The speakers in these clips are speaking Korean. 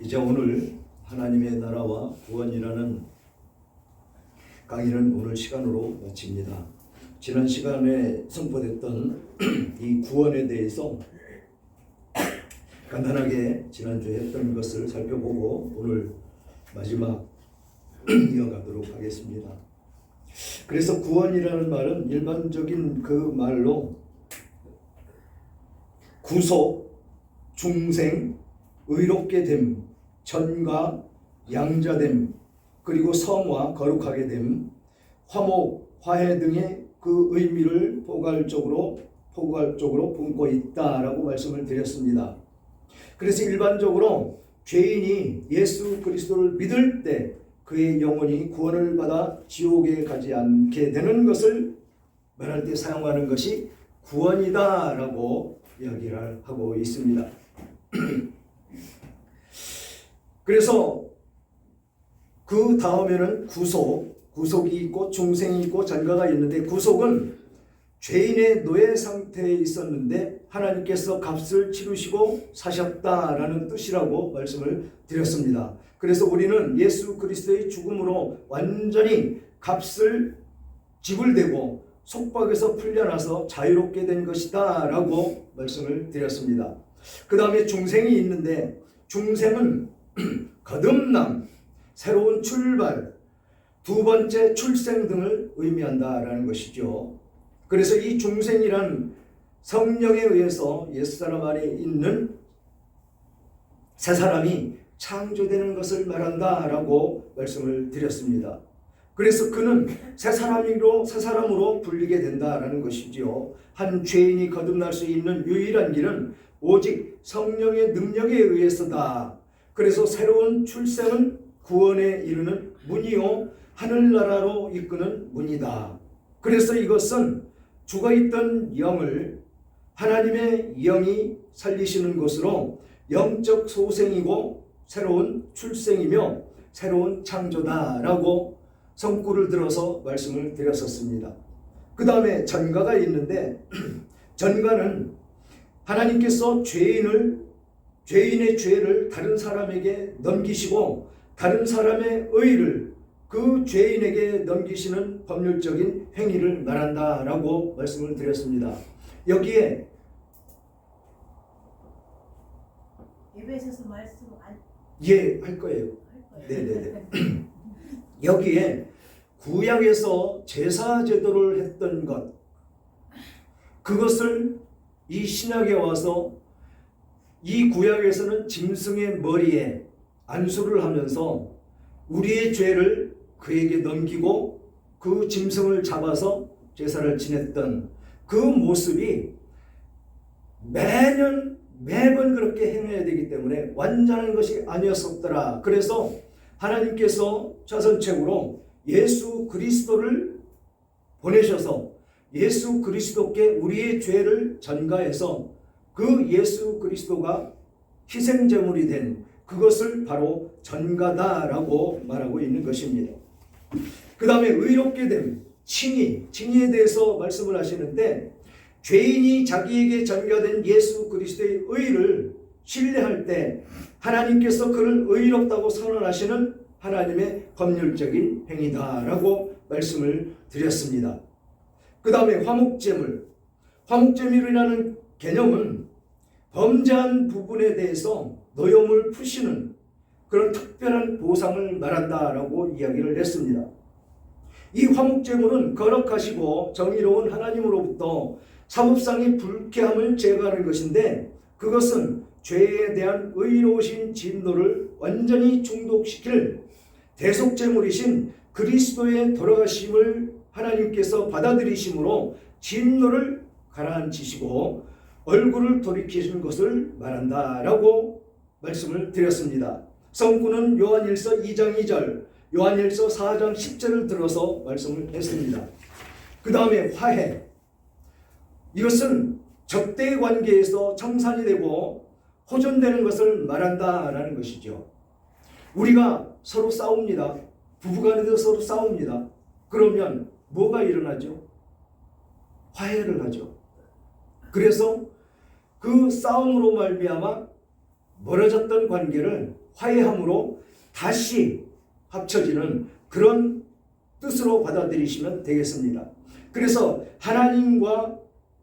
이제 오늘 하나님의 나라와 구원이라는 강의는 오늘 시간으로 마칩니다. 지난 시간에 선포됐던 이 구원에 대해서 간단하게 지난주에 했던 것을 살펴보고 오늘 마지막 이어가도록 하겠습니다. 그래서 구원이라는 말은 일반적인 그 말로 구속, 중생, 의롭게 됨, 전가, 양자됨, 그리고 성화, 거룩하게 됨, 화목, 화해 등의 그 의미를 포괄적으로 품고 있다라고 말씀을 드렸습니다. 그래서 일반적으로 죄인이 예수 그리스도를 믿을 때 그의 영혼이 구원을 받아 지옥에 가지 않게 되는 것을 말할 때 사용하는 것이 구원이다라고 이야기를 하고 있습니다. 그래서 그 다음에는 구속이 있고 중생이 있고 전가가 있는데, 구속은 죄인의 노예 상태에 있었는데 하나님께서 값을 치르시고 사셨다라는 뜻이라고 말씀을 드렸습니다. 그래서 우리는 예수 그리스도의 죽음으로 완전히 값을 지불되고 속박에서 풀려나서 자유롭게 된 것이다 라고 말씀을 드렸습니다. 그 다음에 중생이 있는데, 중생은 거듭남, 새로운 출발, 두 번째 출생 등을 의미한다라는 것이죠. 그래서 이 중생이란 성령에 의해서 옛사람 안에 있는 새 사람이 창조되는 것을 말한다라고 말씀을 드렸습니다. 그래서 그는 새 사람으로 불리게 된다라는 것이지요. 한 죄인이 거듭날 수 있는 유일한 길은 오직 성령의 능력에 의해서다. 그래서 새로운 출생은 구원에 이르는 문이요 하늘나라로 이끄는 문이다. 그래서 이것은 죽어있던 영을 하나님의 영이 살리시는 것으로 영적 소생이고 새로운 출생이며 새로운 창조다라고 성구를 들어서 말씀을 드렸었습니다. 그 다음에 전가가 있는데, 전가는 하나님께서 죄인의 죄를 다른 사람에게 넘기시고 다른 사람의 의를 그 죄인에게 넘기시는 법률적인 행위를 말한다라고 말씀을 드렸습니다. 여기에 예배에서 말씀 할 거예요. 네네네. 여기에 구약에서 제사 제도를 했던 것, 그것을 이 신약에 와서 이 구약에서는 짐승의 머리에 안수를 하면서 우리의 죄를 그에게 넘기고 그 짐승을 잡아서 제사를 지냈던 그 모습이 매번 그렇게 행해야 되기 때문에 완전한 것이 아니었었더라. 그래서 하나님께서 자선책으로 예수 그리스도를 보내셔서 예수 그리스도께 우리의 죄를 전가해서 그 예수 그리스도가 희생제물이 된 그것을 바로 전가다라고 말하고 있는 것입니다. 그 다음에 의롭게 됨, 칭의에 대해서 말씀을 하시는데, 죄인이 자기에게 전가된 예수 그리스도의 의를 신뢰할 때 하나님께서 그를 의롭다고 선언하시는 하나님의 법률적인 행위다라고 말씀을 드렸습니다. 그 다음에 화목제물이라는 개념은 범죄한 부분에 대해서 노여움을 푸시는 그런 특별한 보상을 말한다라고 이야기를 했습니다. 이 화목제물은 거룩하시고 정의로운 하나님으로부터 사법상의 불쾌함을 제거하는 것인데, 그것은 죄에 대한 의로우신 진노를 완전히 중독시킬 대속제물이신 그리스도의 돌아가심을 하나님께서 받아들이심으로 진노를 가라앉히시고 얼굴을 돌이키시는 것을 말한다라고 말씀을 드렸습니다. 성구는 요한일서 2장 2절, 요한일서 4장 10절을 들어서 말씀을 했습니다. 그 다음에 화해, 이것은 적대 관계에서 청산이 되고 호전되는 것을 말한다라는 것이죠. 우리가 서로 싸웁니다. 부부간에도 서로 싸웁니다. 그러면 뭐가 일어나죠? 화해를 하죠. 그래서 그 싸움으로 말미암아 멀어졌던 관계를 화해함으로 다시 합쳐지는 그런 뜻으로 받아들이시면 되겠습니다. 그래서 하나님과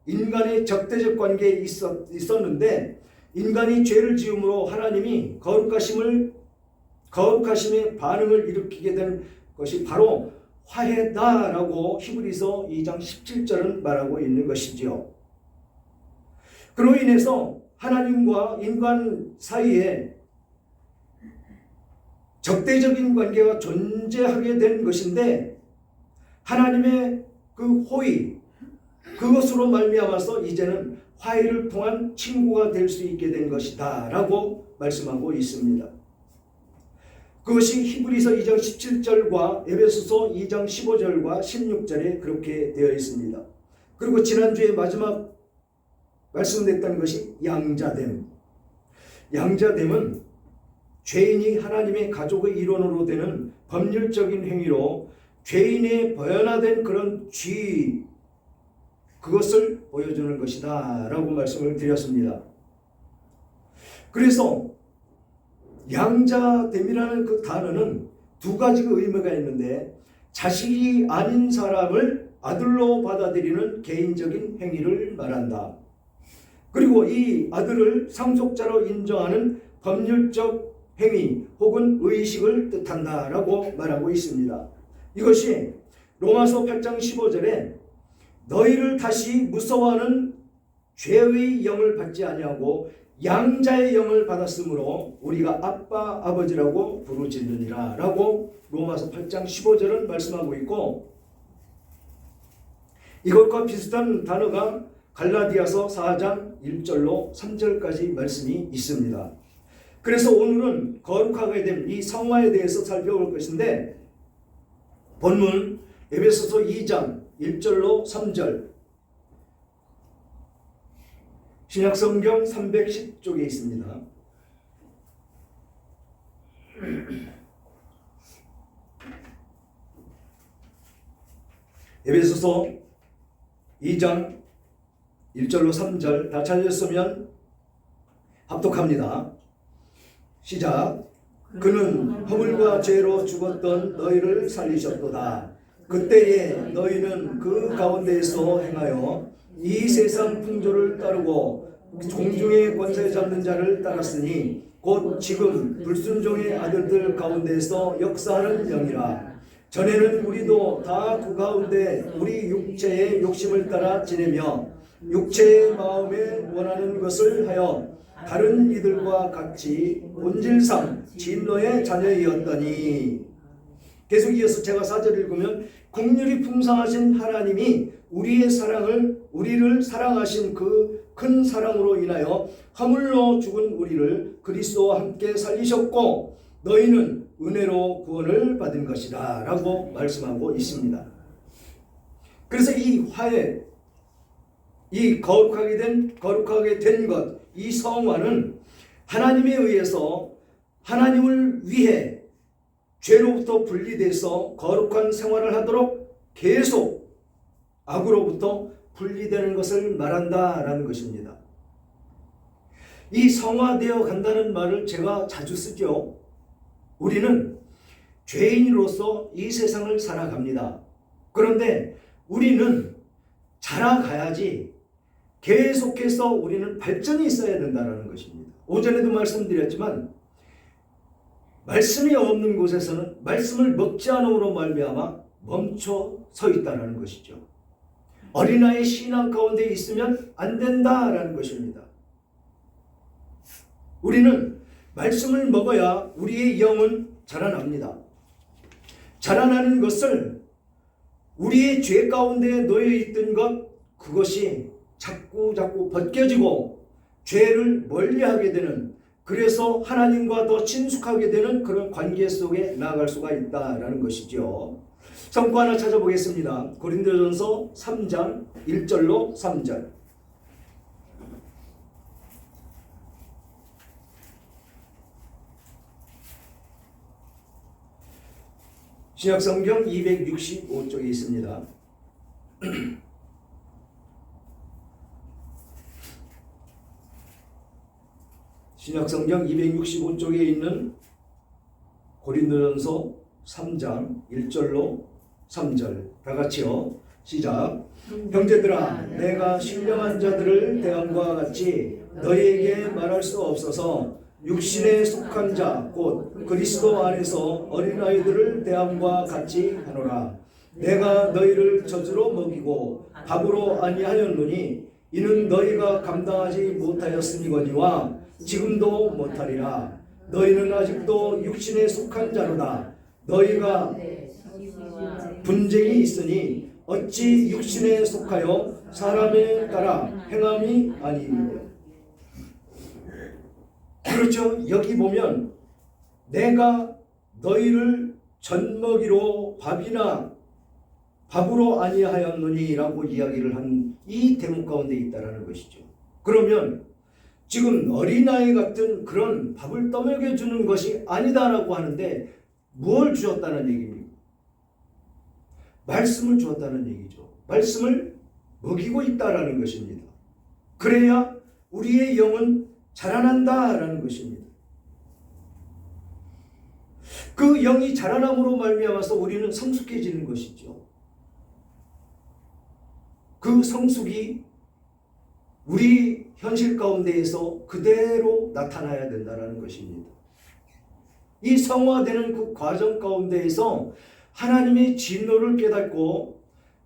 인간의 적대적 관계에 있었는데 인간이 죄를 지음으로 하나님이 거룩하심의 반응을 일으키게 된 것이 바로 화해다라고 히브리서 2장 17절은 말하고 있는 것이지요. 그로 인해서 하나님과 인간 사이에 적대적인 관계가 존재하게 된 것인데 하나님의 그 호의 그것으로 말미암아서 이제는 화해를 통한 친구가 될 수 있게 된 것이다 라고 말씀하고 있습니다. 그것이 히브리서 2장 17절과 에베소서 2장 15절과 16절에 그렇게 되어 있습니다. 그리고 지난주에 마지막 말씀드렸던 것이 양자됨. 양자됨은 죄인이 하나님의 가족의 일원으로 되는 법률적인 행위로 죄인의 번화된 그런 죄 그것을 보여주는 것이다 라고 말씀을 드렸습니다. 그래서 양자됨이라는 그 단어는 두 가지의 의미가 있는데 자식이 아닌 사람을 아들로 받아들이는 개인적인 행위를 말한다. 그리고 이 아들을 상속자로 인정하는 법률적 행위 혹은 의식을 뜻한다 라고 말하고 있습니다. 이것이 로마서 8장 15절에 너희를 다시 무서워하는 죄의 영을 받지 아니하고 양자의 영을 받았으므로 우리가 아빠 아버지라고 부르짖느니라 라고 로마서 8장 15절은 말씀하고 있고 이것과 비슷한 단어가 갈라디아서 4장 1절로 3절까지 말씀이 있습니다. 그래서 오늘은 거룩하게 된 이 성화에 대해서 살펴볼 것인데 본문 에베소서 2장 1절로 3절 신약성경 310쪽에 있습니다. 에베소서 2장 1절로 3절 다 찾으셨으면 합독합니다. 시작. 그는 허물과 죄로 죽었던 너희를 살리셨도다. 그때에 너희는 그 가운데에서 행하여 이 세상 풍조를 따르고 종중의 권세 잡는 자를 따랐으니 곧 지금 불순종의 아들들 가운데서 역사하는 영이라. 전에는 우리도 다 그 가운데 우리 육체의 욕심을 따라 지내며 육체의 마음에 원하는 것을 하여 다른 이들과 같이 본질상 진노의 자녀이었더니. 계속 이어서 제가 4절 읽으면 긍휼이 풍성하신 하나님이 우리를 사랑하신 그 큰 사랑으로 인하여 허물로 죽은 우리를 그리스도와 함께 살리셨고 너희는 은혜로 구원을 받은 것이다 라고 말씀하고 있습니다. 그래서 이 화해, 이 거룩하게 된 것, 이 성화는 하나님에 의해서 하나님을 위해 죄로부터 분리돼서 거룩한 생활을 하도록 계속 악으로부터 분리되는 것을 말한다라는 것입니다. 이 성화되어 간다는 말을 제가 자주 쓰죠. 우리는 죄인으로서 이 세상을 살아갑니다. 그런데 우리는 자라가야지 계속해서 우리는 발전이 있어야 된다는 것입니다. 오전에도 말씀드렸지만 말씀이 없는 곳에서는 말씀을 먹지 않음으로 말미암아 멈춰 서 있다는 것이죠. 어린아이의 신앙 가운데 있으면 안 된다라는 것입니다. 우리는 말씀을 먹어야 우리의 영은 자라납니다. 자라나는 것을 우리의 죄 가운데 놓여 있던 것 그것이 자꾸 벗겨지고 죄를 멀리하게 되는, 그래서 하나님과 더 친숙하게 되는 그런 관계 속에 나아갈 수가 있다라는 것이죠. 성구 하나 찾아보겠습니다. 고린도전서 3장 1절로 3절. 신약성경 265쪽에 있습니다. 신약성경 265쪽에 있는 고린도전서 3장 1절로 3절 다 같이요. 시작. 형제들아, 내가 신령한 자들을 대함과 같이 너희에게 말할 수 없어서 육신에 속한 자 곧 그리스도 안에서 어린아이들을 대함과 같이 하노라. 내가 너희를 젖으로 먹이고 밥으로 아니하였노니 이는 너희가 감당하지 못하였음이거니와 지금도 못하리라. 너희는 아직도 육신에 속한 자로다. 너희가 분쟁이 있으니 어찌 육신에 속하여 사람에 따라 행함이 아니니요. 그렇죠. 여기 보면 내가 너희를 젖먹이로 밥으로 아니하였느니라고 이야기를 한 이 대목 가운데 있다라는 것이죠. 그러면 지금 어린아이 같은 그런 밥을 떠먹여 주는 것이 아니다라고 하는데 뭘 주었다는 얘기입니까? 말씀을 주었다는 얘기죠. 말씀을 먹이고 있다라는 것입니다. 그래야 우리의 영은 자라난다라는 것입니다. 그 영이 자라남으로 말미암아서 우리는 성숙해지는 것이죠. 그 성숙이 우리 현실 가운데에서 그대로 나타나야 된다는 것입니다. 이 성화되는 그 과정 가운데에서 하나님의 진노를 깨닫고,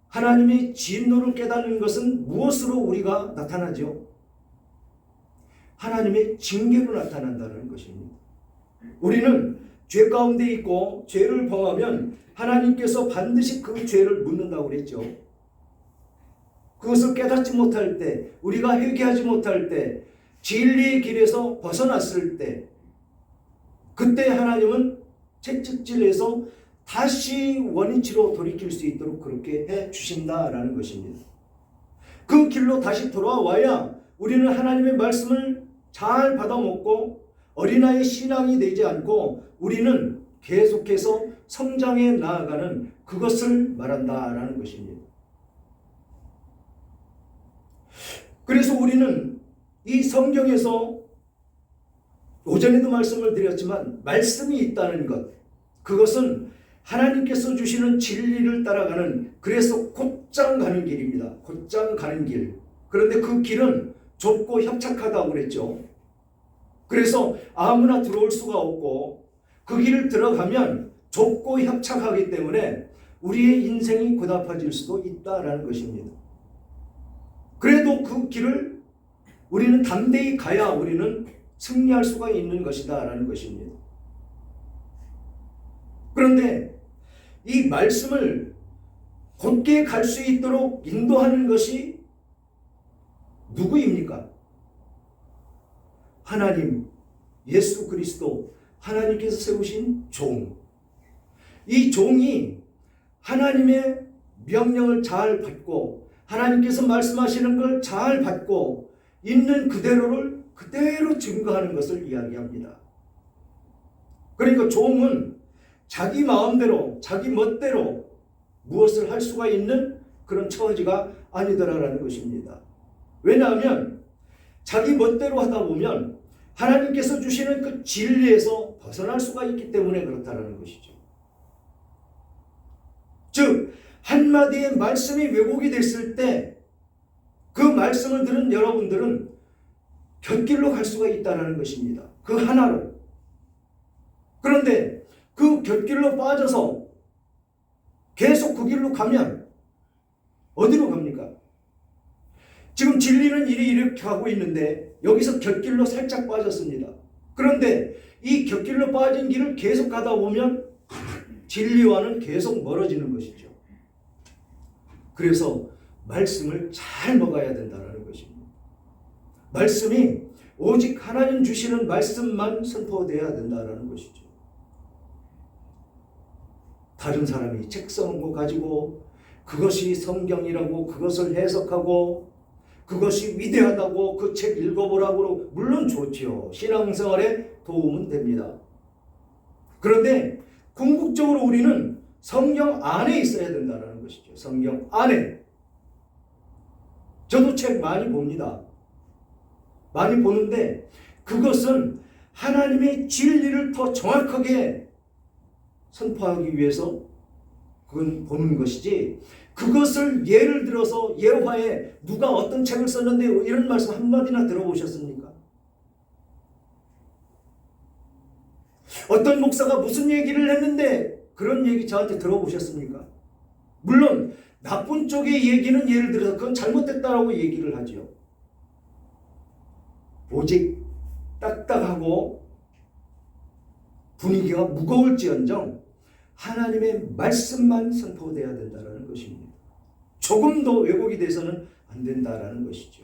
하나님의 진노를 깨닫는 것은 무엇으로 우리가 나타나죠? 하나님의 징계로 나타난다는 것입니다. 우리는 죄 가운데 있고 죄를 범하면 하나님께서 반드시 그 죄를 묻는다고 그랬죠. 그것을 깨닫지 못할 때, 우리가 회개하지 못할 때, 진리의 길에서 벗어났을 때, 그때 하나님은 채찍질해서 다시 원위치로 돌이킬 수 있도록 그렇게 해 주신다라는 것입니다. 그 길로 다시 돌아와야 우리는 하나님의 말씀을 잘 받아먹고 어린아이의 신앙이 되지 않고 우리는 계속해서 성장해 나아가는 그것을 말한다라는 것입니다. 그래서 우리는 이 성경에서 오전에도 말씀을 드렸지만 말씀이 있다는 것, 그것은 하나님께서 주시는 진리를 따라가는, 그래서 곧장 가는 길입니다. 곧장 가는 길. 그런데 그 길은 좁고 협착하다고 그랬죠. 그래서 아무나 들어올 수가 없고 그 길을 들어가면 좁고 협착하기 때문에 우리의 인생이 고달파질 수도 있다라는 것입니다. 그래도 그 길을 우리는 담대히 가야 우리는 승리할 수가 있는 것이다 라는 것입니다. 그런데 이 말씀을 곧게 갈 수 있도록 인도하는 것이 누구입니까? 하나님, 예수 그리스도, 하나님께서 세우신 종. 이 종이 하나님의 명령을 잘 받고 하나님께서 말씀하시는 걸 잘 받고 있는 그대로를 그대로 증거하는 것을 이야기합니다. 그러니까 종은 자기 마음대로 자기 멋대로 무엇을 할 수가 있는 그런 처지가 아니더라라는 것입니다. 왜냐하면 자기 멋대로 하다 보면 하나님께서 주시는 그 진리에서 벗어날 수가 있기 때문에 그렇다라는 것이죠. 즉 한마디의 말씀이 왜곡이 됐을 때 그 말씀을 들은 여러분들은 곁길로 갈 수가 있다는 것입니다. 그 하나로. 그런데 그 곁길로 빠져서 계속 그 길로 가면 어디로 갑니까? 지금 진리는 이렇게 가고 있는데 여기서 곁길로 살짝 빠졌습니다. 그런데 이 곁길로 빠진 길을 계속 가다 보면 진리와는 계속 멀어지는 것이죠. 그래서 말씀을 잘 먹어야 된다는 것입니다. 말씀이 오직 하나님 주시는 말씀만 선포되어야 된다는 것이죠. 다른 사람이 책 써놓은 거 가지고 그것이 성경이라고 그것을 해석하고 그것이 위대하다고 그 책 읽어보라고 물론 좋지요. 신앙생활에 도움은 됩니다. 그런데 궁극적으로 우리는 성경 안에 있어야 된다는 것이죠. 성경 안에. 저도 책 많이 봅니다. 많이 보는데 그것은 하나님의 진리를 더 정확하게 선포하기 위해서 그건 보는 것이지, 그것을 예를 들어서 예화에 누가 어떤 책을 썼는데 이런 말씀 한마디나 들어보셨습니까? 어떤 목사가 무슨 얘기를 했는데 그런 얘기 저한테 들어보셨습니까? 물론 나쁜 쪽의 얘기는 예를 들어서 그건 잘못됐다라고 얘기를 하죠. 오직 딱딱하고 분위기가 무거울지언정 하나님의 말씀만 선포되어야 된다는 것입니다. 조금도 왜곡이 돼서는 안 된다는 것이죠.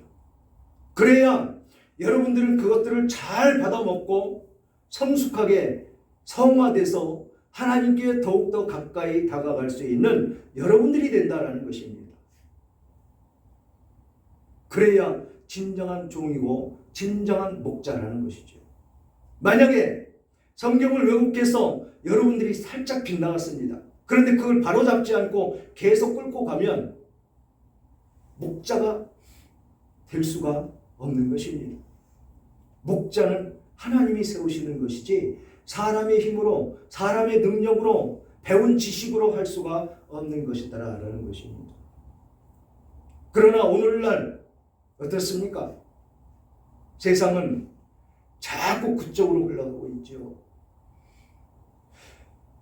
그래야 여러분들은 그것들을 잘 받아먹고 성숙하게 성화돼서 하나님께 더욱더 가까이 다가갈 수 있는 여러분들이 된다는 것입니다. 그래야 진정한 종이고 진정한 목자라는 것이죠. 만약에 성경을 왜곡해서 여러분들이 살짝 빗나갔습니다. 그런데 그걸 바로잡지 않고 계속 끌고 가면 목자가 될 수가 없는 것입니다. 목자는 하나님이 세우시는 것이지 사람의 힘으로, 사람의 능력으로, 배운 지식으로 할 수가 없는 것이다라는 것입니다. 그러나 오늘날 어떻습니까? 세상은 자꾸 그쪽으로 흘러가고 있죠.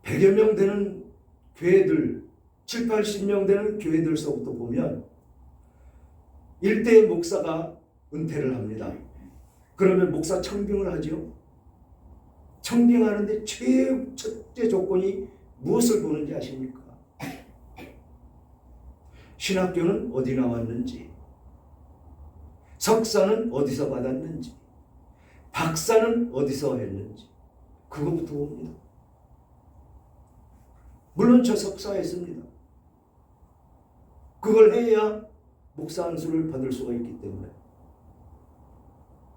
100여 명 되는 교회들, 7, 80명 되는 교회들서부터 보면 일대의 목사가 은퇴를 합니다. 그러면 목사 청빙을 하죠. 청빙하는데 첫째 조건이 무엇을 보는지 아십니까? 신학교는 어디 나왔는지, 석사는 어디서 받았는지, 박사는 어디서 했는지, 그거부터 봅니다. 물론 저 석사했습니다. 그걸 해야 목사 안수를 받을 수가 있기 때문에.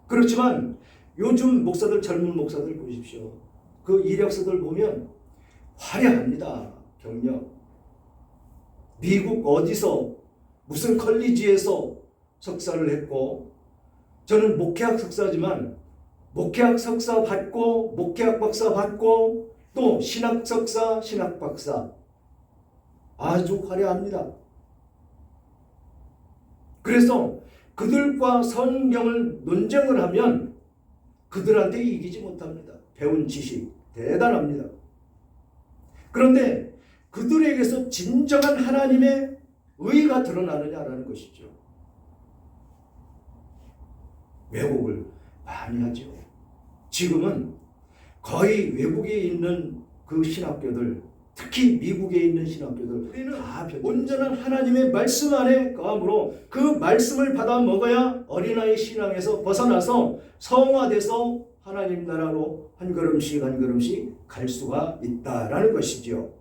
그렇지만 요즘 목사들, 젊은 목사들 보십시오. 그 이력서들 보면 화려합니다. 경력. 미국 어디서 무슨 컬리지에서 석사를 했고, 저는 목회학 석사지만 목회학 석사 받고 목회학 박사 받고 또 신학 석사, 신학 박사, 아주 화려합니다. 그래서 그들과 성경을 논쟁을 하면 그들한테 이기지 못합니다. 배운 지식 대단합니다. 그런데 그들에게서 진정한 하나님의 의가 드러나느냐라는 것이죠. 왜곡을 많이 하죠. 지금은 거의 외국에 있는 그 신학교들, 특히 미국에 있는 신학교들, 우리는 다 온전한 하나님의 말씀 안에 거함으로 그 말씀을 받아 먹어야 어린아이 신앙에서 벗어나서 성화돼서 하나님 나라로 한 걸음씩 한 걸음씩 갈 수가 있다라는 것이죠.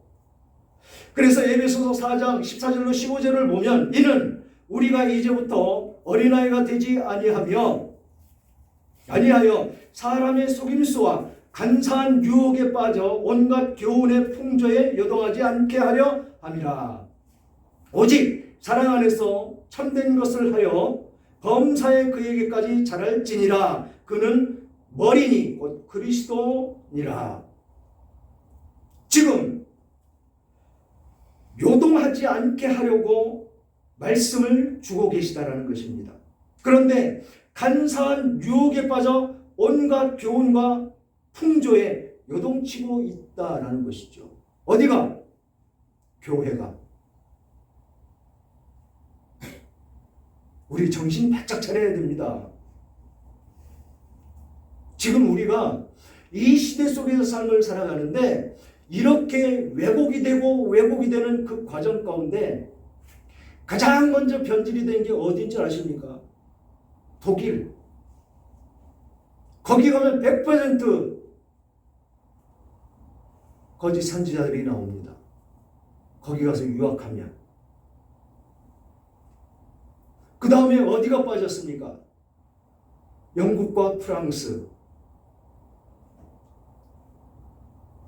그래서 에베소서 4장 14절로 15절을 보면 이는 우리가 이제부터 어린아이가 되지 아니하여 사람의 속임수와 간사한 유혹에 빠져 온갖 교훈의 풍조에 요동하지 않게 하려 함이라. 오직 사랑 안에서 참된 것을 하여 범사에 그에게까지 자랄지니라. 그는 머리니 곧 그리스도니라. 지금 요동하지 않게 하려고 말씀을 주고 계시다라는 것입니다. 그런데 간사한 유혹에 빠져 온갖 교훈과 풍조에 요동치고 있다라는 것이죠. 어디가? 교회가. 우리 정신 바짝 차려야 됩니다. 지금 우리가 이 시대 속에서 삶을 살아가는데 이렇게 왜곡이 되는 그 과정 가운데 가장 먼저 변질이 된 게 어딘지 아십니까? 독일. 거기 가면 100% 거짓 선지자들이 나옵니다. 거기 가서 유학하면. 그 다음에 어디가 빠졌습니까? 영국과 프랑스.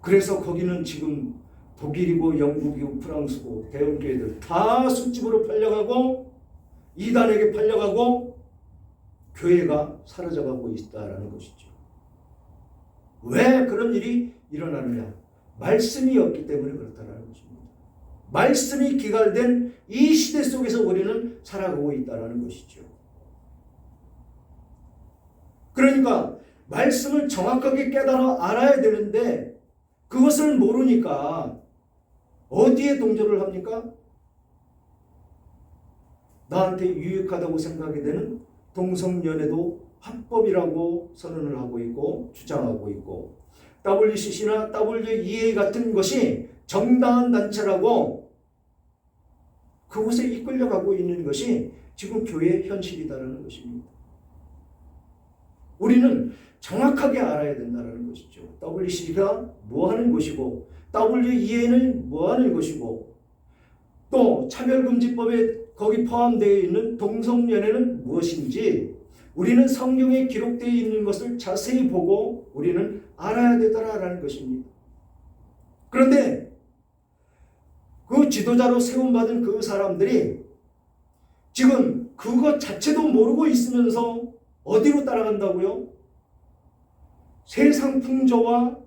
그래서 거기는 지금 독일이고 영국이고 프랑스고 대형교회들 다 술집으로 팔려가고 이단에게 팔려가고 교회가 사라져가고 있다라는 것이죠. 왜 그런 일이 일어나느냐? 말씀이 없기 때문에 그렇다는 것입니다. 말씀이 기갈된 이 시대 속에서 우리는 살아가고 있다는 것이죠. 그러니까 말씀을 정확하게 깨달아 알아야 되는데 그것을 모르니까 어디에 동조를 합니까? 나한테 유익하다고 생각이 되는 동성연애도 합법이라고 선언을 하고 있고 주장하고 있고, WCC나 WEA 같은 것이 정당한 단체라고 그곳에 이끌려가고 있는 것이 지금 교회의 현실이다라는 것입니다. 우리는 정확하게 알아야 된다는 것이죠. WCC가 뭐 하는 것이고 WEA는 뭐 하는 것이고 또 차별금지법에 거기 포함되어 있는 동성연애는 무엇인지 우리는 성경에 기록되어 있는 것을 자세히 보고 우리는 알아야 되더라라는 것입니다. 그런데 그 지도자로 세움받은 그 사람들이 지금 그것 자체도 모르고 있으면서 어디로 따라간다고요? 세상 풍조와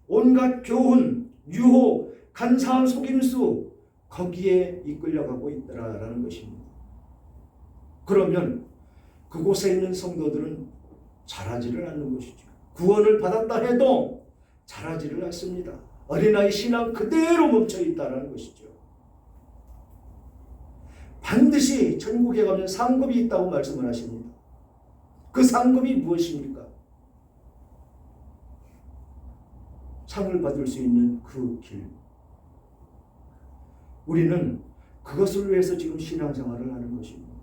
온갖 교훈, 유혹, 간사한 속임수 거기에 이끌려가고 있더라라는 것입니다. 그러면 그곳에 있는 성도들은 자라지를 않는 것이죠. 구원을 받았다 해도 자라지를 않습니다. 어린아이 신앙 그대로 멈춰 있다는 것이죠. 반드시 천국에 가면 상급이 있다고 말씀을 하십니다. 그 상급이 무엇입니까? 상을 받을 수 있는 그 길. 우리는 그것을 위해서 지금 신앙생활을 하는 것입니다.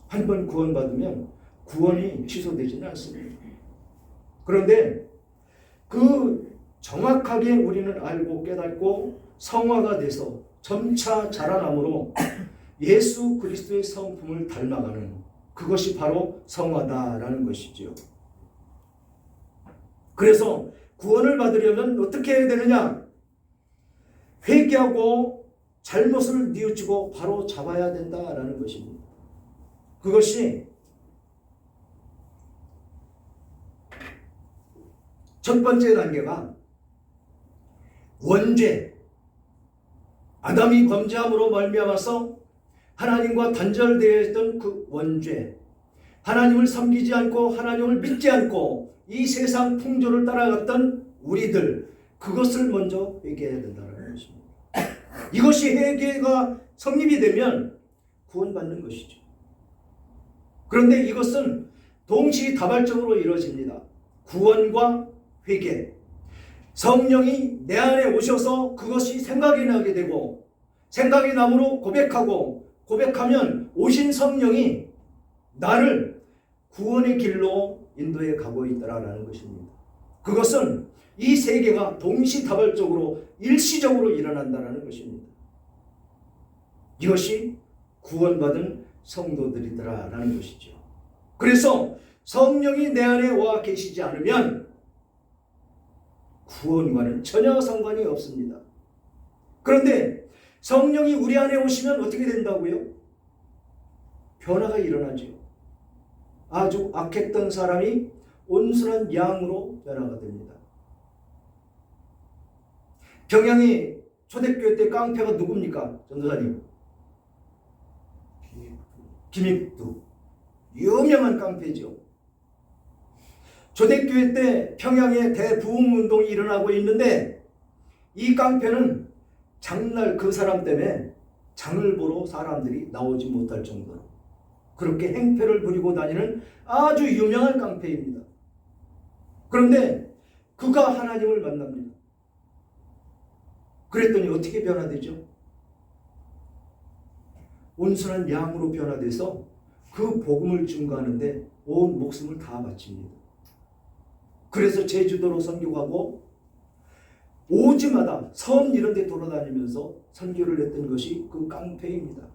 한 번 구원받으면 구원이 취소되지는 않습니다. 그런데 그 정확하게 우리는 알고 깨닫고 성화가 돼서 점차 자라남으로 예수 그리스도의 성품을 닮아가는 그것이 바로 성화다라는 것이죠. 그래서 구원을 받으려면 어떻게 해야 되느냐? 회개하고 잘못을 뉘우치고 바로 잡아야 된다라는 것입니다. 그것이 첫 번째 단계가 원죄. 아담이 범죄함으로 말미암아서 하나님과 단절되어 있던 그 원죄. 하나님을 섬기지 않고 하나님을 믿지 않고 이 세상 풍조를 따라갔던 우리들, 그것을 먼저 회개해야 된다는 것입니다. 이것이 회개가 성립이 되면 구원받는 것이죠. 그런데 이것은 동시다발적으로 이루어집니다. 구원과 회개. 성령이 내 안에 오셔서 그것이 생각이 나게 되고 생각이 남으로 고백하고 고백하면 오신 성령이 나를 구원의 길로 인도해 가고 있다라는 것입니다. 그것은 이 세계가 동시다발적으로 일시적으로 일어난다는 것입니다. 이것이 구원받은 성도들이더라라는 것이죠. 그래서 성령이 내 안에 와 계시지 않으면 구원과는 전혀 상관이 없습니다. 그런데 성령이 우리 안에 오시면 어떻게 된다고요? 변화가 일어나죠. 아주 악했던 사람이 온순한 양으로 변화가 됩니다. 평양이 초대교회 때 깡패가 누굽니까? 전도사님. 김익두. 유명한 깡패죠. 초대교회 때 평양에 대부흥운동이 일어나고 있는데 이 깡패는 장날 그 사람 때문에 장을 보러 사람들이 나오지 못할 정도로 그렇게 행패를 부리고 다니는 아주 유명한 깡패입니다. 그런데 그가 하나님을 만납니다. 그랬더니 어떻게 변화되죠? 온순한 양으로 변화돼서 그 복음을 증거하는데 온 목숨을 다 바칩니다. 그래서 제주도로 선교하고 오지마다 섬 이런 데 돌아다니면서 선교를 했던 것이 그 깡패입니다.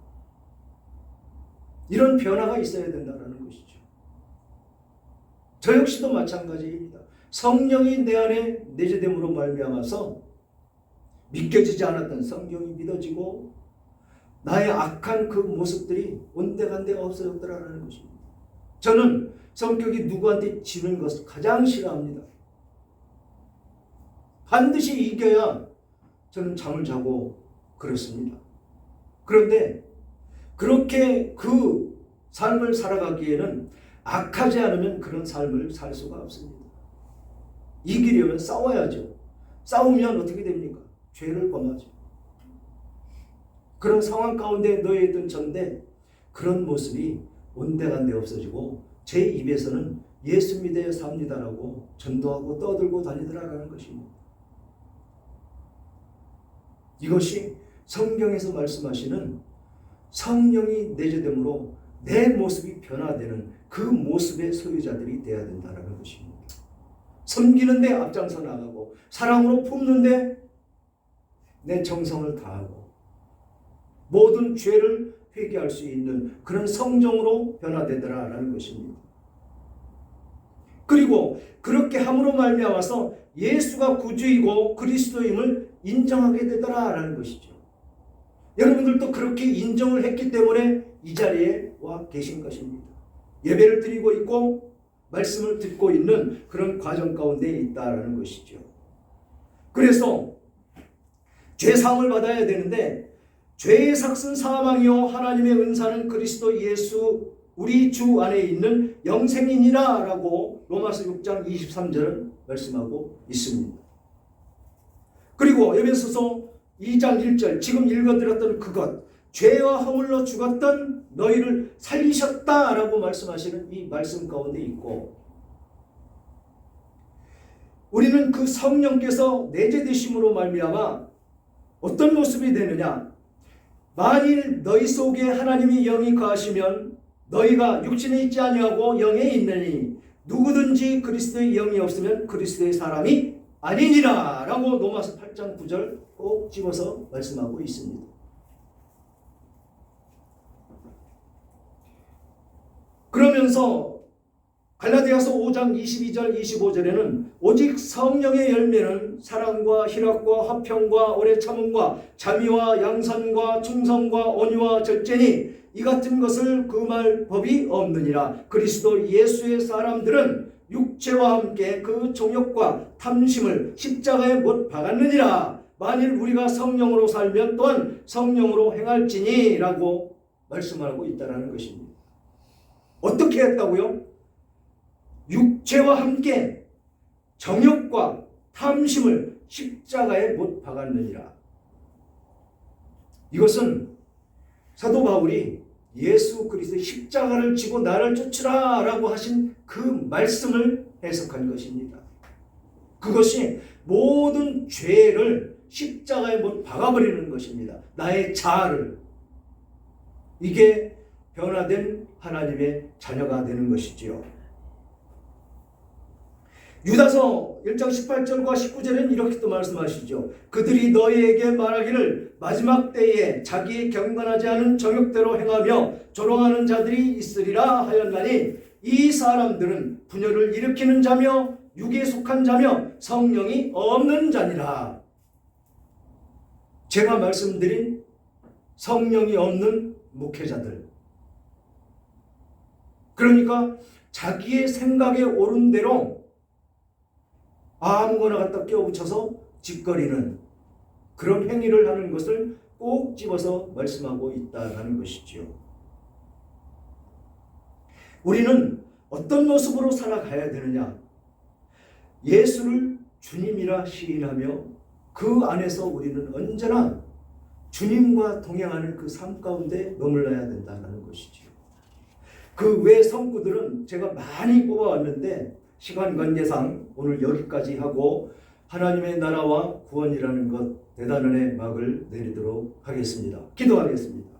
이런 변화가 있어야 된다는 것이죠. 저 역시도 마찬가지입니다. 성령이 내 안에 내재됨으로 말미암아서 믿겨지지 않았던 성경이 믿어지고 나의 악한 그 모습들이 온데간데 없어졌더라는 것입니다. 저는 성격이 누구한테 지는 것을 가장 싫어합니다. 반드시 이겨야 저는 잠을 자고 그렇습니다. 그런데 그렇게 그 삶을 살아가기에는 악하지 않으면 그런 삶을 살 수가 없습니다. 이기려면 싸워야죠. 싸우면 어떻게 됩니까? 죄를 범하죠. 그런 상황 가운데 놓여 있던 전데 그런 모습이 온데간데 없어지고 제 입에서는 예수 믿어야 삽니다라고 전도하고 떠들고 다니더라라는 것입니다. 이것이 성경에서 말씀하시는 성령이 내재됨으로 내 모습이 변화되는 그 모습의 소유자들이 되어야 된다는 것입니다. 섬기는 데 앞장서 나가고 사랑으로 품는데 내 정성을 다하고 모든 죄를 회개할 수 있는 그런 성정으로 변화되더라라는 것입니다. 그리고 그렇게 함으로 말미암아서 예수가 구주이고 그리스도임을 인정하게 되더라라는 것이죠. 여러분들도 그렇게 인정을 했기 때문에 이 자리에 와 계신 것입니다. 예배를 드리고 있고 말씀을 듣고 있는 그런 과정 가운데 있다라는 것이죠. 그래서 죄사함을 받아야 되는데 죄의 삭은 사망이요 하나님의 은사는 그리스도 예수 우리 주 안에 있는 영생이니라 라고 로마서 6장 23절은 말씀하고 있습니다. 그리고 에베소서 2장 1절 지금 읽어드렸던 그것 죄와 허물로 죽었던 너희를 살리셨다라고 말씀하시는 이 말씀 가운데 있고 우리는 그 성령께서 내재되심으로 말미암아 어떤 모습이 되느냐 만일 너희 속에 하나님의 영이 거하시면 너희가 육신에 있지 아니하고 영에 있느니 누구든지 그리스도의 영이 없으면 그리스도의 사람이 아니니라 라고 로마서 8장 9절 꼭 집어서 말씀하고 있습니다. 그러면서 갈라디아서 5장 22절 25절에는 오직 성령의 열매는 사랑과 희락과 화평과 오래 참음과 자비와 양선과 충성과 온유와 절제니 이 같은 것을 금할 법이 없느니라. 그리스도 예수의 사람들은 육체와 함께 그 정욕과 탐심을 십자가에 못 박았느니라. 만일 우리가 성령으로 살면 또한 성령으로 행할지니 라고 말씀하고 있다는 것입니다. 어떻게 했다고요? 육체와 함께 정욕과 탐심을 십자가에 못 박았느니라. 이것은 사도 바울이 예수 그리스도의 십자가를 지고 나를 쫓으라 라고 하신 그 말씀을 해석한 것입니다. 그것이 모든 죄를 십자가에 못 박아버리는 것입니다. 나의 자아를. 이게 변화된 하나님의 자녀가 되는 것이지요. 유다서 1장 18절과 19절에는 이렇게 또 말씀하시죠. 그들이 너희에게 말하기를 마지막 때에 자기 경건하지 않은 정욕대로 행하며 조롱하는 자들이 있으리라 하였나니 이 사람들은 분열을 일으키는 자며 육에 속한 자며 성령이 없는 자니라. 제가 말씀드린 성령이 없는 목회자들, 그러니까 자기의 생각에 옳은 대로 아무거나 갖다 껴붙여서 짓거리는 그런 행위를 하는 것을 꼭 집어서 말씀하고 있다는 것이지요. 우리는 어떤 모습으로 살아가야 되느냐? 예수를 주님이라 시인하며 그 안에서 우리는 언제나 주님과 동행하는 그 삶 가운데 머물러야 된다는 것이지요. 그 외 성구들은 제가 많이 뽑아왔는데 시간 관계상 오늘 여기까지 하고 하나님의 나라와 구원이라는 것 대단원의 막을 내리도록 하겠습니다. 기도하겠습니다.